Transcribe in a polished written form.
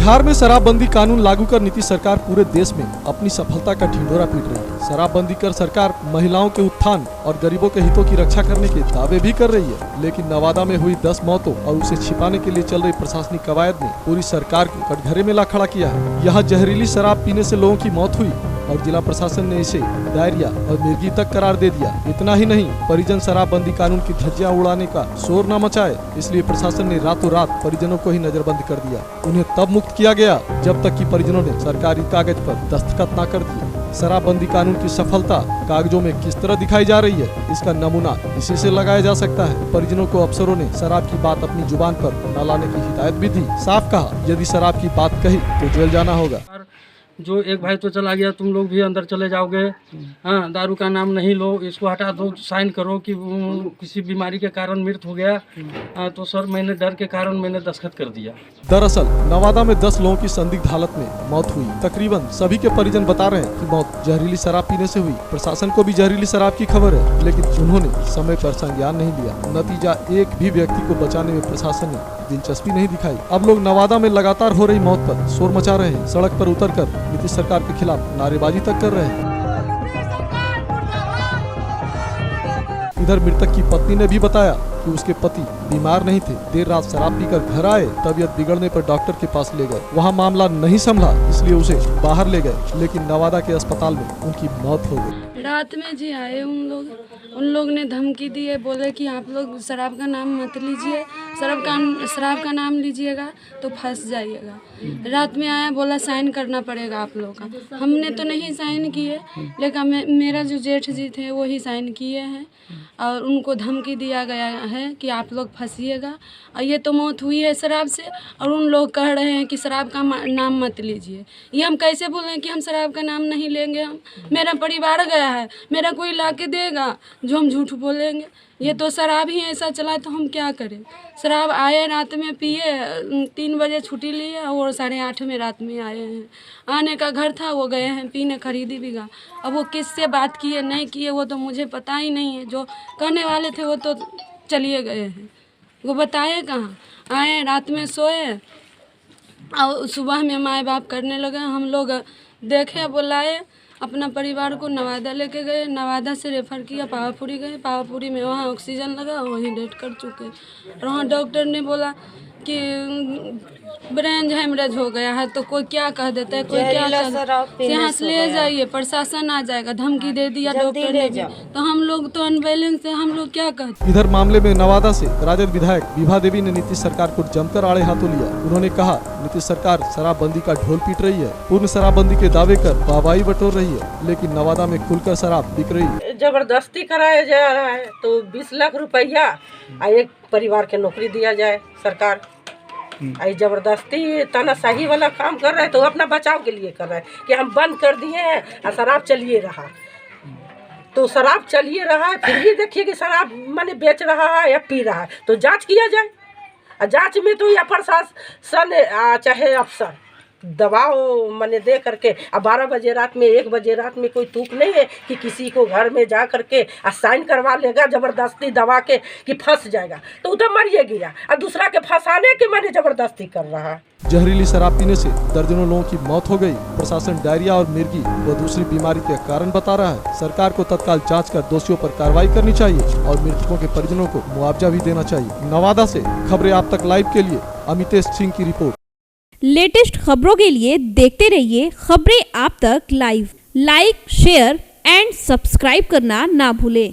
बिहार में शराबबंदी कानून लागू कर नीतीश सरकार पूरे देश में अपनी सफलता का ढिंढोरा पीट रही है। शराबबंदी कर सरकार महिलाओं के उत्थान और गरीबों के हितों की रक्षा करने के दावे भी कर रही है, लेकिन नवादा में हुई 10 मौतों और उसे छिपाने के लिए चल रही प्रशासनिक कवायद ने पूरी सरकार को कटघरे में ला खड़ा किया है। यहाँ जहरीली शराब पीने से लोगों की मौत हुई और जिला प्रशासन ने इसे डायरिया और मिर्गी तक करार दे दिया। इतना ही नहीं, परिजन शराबबंदी कानून की धज्जियां उड़ाने का शोर न मचाए, इसलिए प्रशासन ने रातों रात परिजनों को ही नजरबंद कर दिया। उन्हें तब मुक्त किया गया जब तक कि परिजनों ने सरकारी कागज पर दस्तखत न कर दिए। शराबबंदी कानून की सफलता कागजों में किस तरह दिखाई जा रही है, इसका नमूना इसी से लगाया जा सकता है। परिजनों को अफसरों ने शराब की बात अपनी जुबान पर न लाने की हिदायत भी दी। साफ कहा, यदि शराब की बात कही तो जेल जाना होगा। जो एक भाई तो चला गया, तुम लोग भी अंदर चले जाओगे। हाँ, दारू का नाम नहीं लो, इसको हटा दो, साइन करो कि किसी बीमारी के कारण मृत्यु हो गया। तो सर मैंने डर के कारण मैंने दस्तखत कर दिया। दरअसल नवादा में 10 लोगों की संदिग्ध हालत में मौत हुई। तकरीबन सभी के परिजन बता रहे हैं कि मौत जहरीली शराब पीने से हुई। प्रशासन को भी जहरीली शराब की खबर है, लेकिन उन्होंने समय पर संज्ञान नहीं लिया। नतीजा, एक भी व्यक्ति को बचाने में प्रशासन ने दिलचस्पी नहीं दिखाई। अब लोग नवादा में लगातार हो रही मौत पर शोर मचा रहे हैं। सड़क पर उतरकर नीतीश सरकार के खिलाफ नारेबाजी तक कर रहे हैं। इधर मृतक की पत्नी ने भी बताया कि उसके पति बीमार नहीं थे, देर रात शराब पीकर घर आए, तबीयत बिगड़ने पर डॉक्टर के पास ले गए। वहां मामला नहीं संभला, इसलिए उसे बाहर ले गए, लेकिन नवादा के अस्पताल में उनकी मौत हो गई। रात में जी आए उन लोग ने धमकी दी है, बोले कि आप लोग शराब का नाम मत लीजिए, शराब का नाम लीजिएगा तो फंस जाइएगा। रात में आया, बोला साइन करना पड़ेगा आप लोग का। हमने तो नहीं साइन किए, लेकिन मेरा जो जेठ जी थे वो ही साइन किए हैं और उनको धमकी दिया गया है कि आप लोग फंसिएगा। और ये तो मौत हुई है शराब से, और उन लोग कह रहे हैं कि शराब का नाम मत लीजिए। ये हम कैसे बोलें कि हम शराब का नाम नहीं लेंगे? हम, मेरा परिवार गया है, मेरा कोई ला के देगा जो हम झूठ बोलेंगे? ये तो शराब ही ऐसा चला, तो हम क्या करें? शराब आए, रात में पिए, 3 बजे छुट्टी लिए और 8:30 में रात में आए हैं। आने का घर था, वो गए हैं पीने, खरीदी भी गा। अब वो किससे बात किए नहीं किए वो तो मुझे पता ही नहीं है। जो कहने वाले थे वो तो चलिए गए हैं, वो बताए कहाँ। आए, रात में सोए और सुबह में माए बाप करने लगे। हम लोग देखे, बुलाए, अपना परिवार को नवादा लेके गए। नवादा से रेफर किया, पावापुरी गए। पावापुरी में वहाँ ऑक्सीजन लगा, वहीं डेथ कर चुके। और वहाँ डॉक्टर ने बोला कि ब्रेन हेमरेज हो गया है। तो कोई क्या कह देता है, कोई क्या यहाँ से ले जाइए, प्रशासन आ जाएगा, धमकी दे दिया डॉक्टर ने भी। तो हम लोग तो अनबैलेंस है, हम लोग क्या कहते। इधर मामले में नवादा से राजद विधायक विभा देवी ने नीतीश सरकार को जमकर आड़े हाथों लिया। उन्होंने कहा, नीतीश सरकार शराबबंदी का ढोल पीट रही है, पूर्ण शराबबंदी के दावे कर वाहवाही बटोर रही है, लेकिन नवादा में खुलकर शराब बिक रही है। जबरदस्ती कराया जा रहा है तो 20 लाख रुपया एक परिवार के नौकरी दिया जाए सरकार। आई जबरदस्ती तानाशाही वाला काम कर रहा है, तो अपना बचाव के लिए कर रहा है कि हम बंद कर दिए हैं और शराब चलिए रहा। तो शराब चलिए रहा है, फिर भी देखिए कि शराब माने बेच रहा है या पी रहा है, तो जांच किया जाए। और जांच में तो या प्रशासन चाहे अफसर दबाव माने दे करके। अब 12 बजे रात में, 1 बजे रात में कोई तुक नहीं है कि किसी को घर में जा करके साइन करवा लेगा जबरदस्ती दबा के कि फंस जाएगा, तो उधर मरिए गया और दूसरा के फंसाने के माने जबरदस्ती कर रहा है। जहरीली शराब पीने से दर्जनों लोगों की मौत हो गई। प्रशासन डायरिया और मिर्गी व दूसरी बीमारी के कारण बता रहा है। सरकार को तत्काल जांच कर दोषियों पर कार्रवाई करनी चाहिए और मृतकों के परिजनों को मुआवजा भी देना चाहिए। नवादा से खबरें आप तक लाइव के लिए अमितेश सिंह की रिपोर्ट। लेटेस्ट खबरों के लिए देखते रहिए खबरें आप तक live. Like, share and subscribe करना ना भूलें।